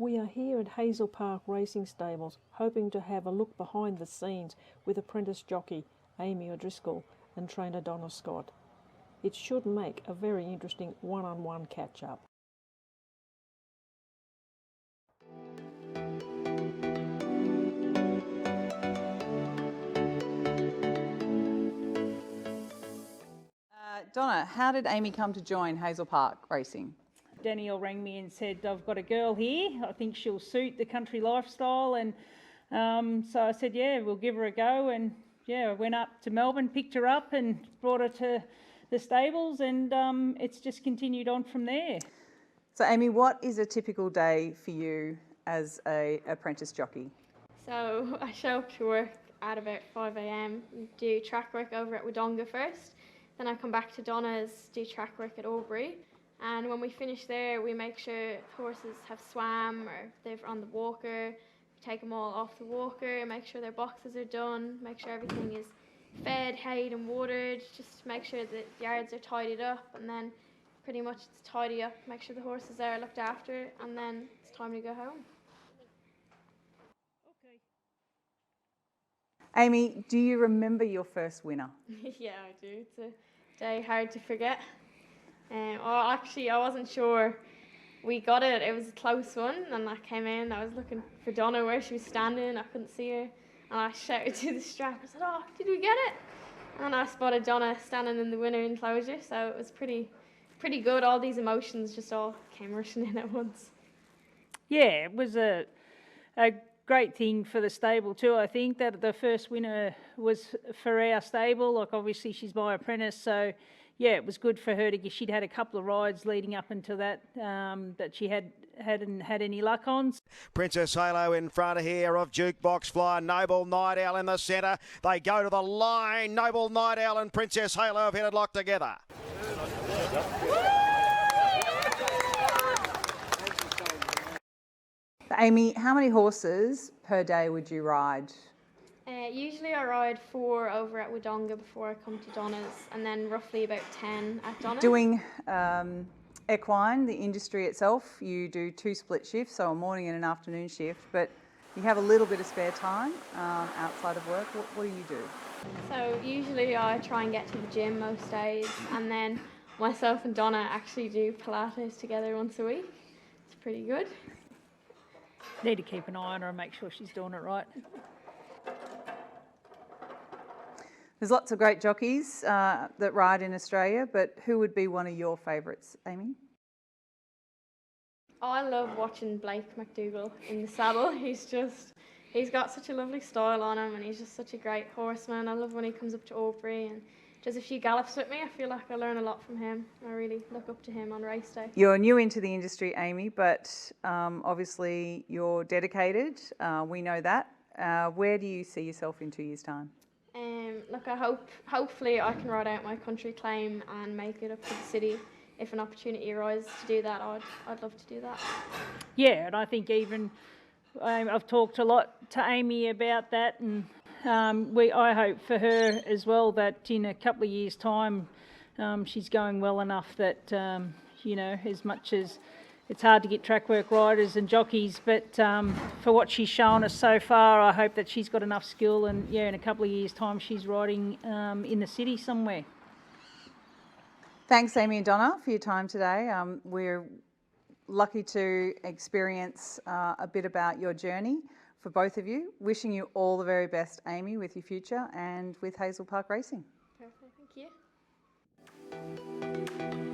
We are here at Hazel Park Racing Stables, hoping to have a look behind the scenes with apprentice jockey Amy O'Driscoll and trainer Donna Scott. It should make a very interesting one-on-one catch-up. Donna, how did Amy come to join Hazel Park Racing? Danielle rang me and said, I've got a girl here, I think she'll suit the country lifestyle, and so I said, yeah, we'll give her a go, and yeah, I went up to Melbourne, picked her up and brought her to the stables, and it's just continued on from there. So Amy, what is a typical day for you as an apprentice jockey? So I show up to work at about 5 a.m, do track work over at Wodonga first, then I come back to Donna's, do track work at Albury. And when we finish there, we make sure horses have swam or if they're on the walker, we take them all off the walker, make sure their boxes are done, make sure everything is fed, hayed and watered, just make sure that the yards are tidied up, and then pretty much it's tidy up, make sure the horses are looked after, and then it's time to go home. Okay. Amy, do you remember your first winner? Yeah, I do. It's a day hard to forget. Actually, I wasn't sure. We got it. It was a close one, and I came in. I was looking for Donna where she was standing. I couldn't see her, and I shouted to the strap. I said, "Oh, did we get it?" And I spotted Donna standing in the winner enclosure. So it was pretty good. All these emotions just all came rushing in at once. Yeah, it was a great thing for the stable too. I think that the first winner was for our stable. Like obviously she's my apprentice, so yeah, it was good for her to get. She'd had a couple of rides leading up until that that she hadn't had any luck on. Princess Halo in front here of Jukebox Flyer. Noble Night Owl in the centre. They go to the line. Noble Night Owl and Princess Halo have headed locked together. Amy, how many horses per day would you ride? Usually I ride 4 over at Wodonga before I come to Donna's, and then roughly about 10 at Donna's. Doing equine, the industry itself, you do 2 split shifts, so a morning and an afternoon shift, but you have a little bit of spare time outside of work. What do you do? So usually I try and get to the gym most days, and then myself and Donna actually do Pilates together once a week. It's pretty good. Need to keep an eye on her and make sure she's doing it right. There's lots of great jockeys that ride in Australia, but who would be one of your favourites, Amy? I love watching Blake McDougall in the saddle. He's got such a lovely style on him, and he's just such a great horseman. I love when he comes up to Albury and does a few gallops with me. I feel like I learn a lot from him. I really look up to him on race day. You're new into the industry, Amy, but obviously you're dedicated. We know that. Where do you see yourself in 2 years' time? Look, hopefully I can ride out my country claim and make it up to the city. If an opportunity arises to do that, I'd love to do that. Yeah, and I think even I've talked a lot to Amy about that, and I hope for her as well that in a couple of years' time she's going well enough that as much as it's hard to get track work riders and jockeys, but for what she's shown us so far, I hope that she's got enough skill, and yeah, in a couple of years' time she's riding in the city somewhere. Thanks, Amy and Donna, for your time today. We're lucky to experience a bit about your journey for both of you. Wishing you all the very best, Amy, with your future and with Hazel Park Racing. Perfect, thank you.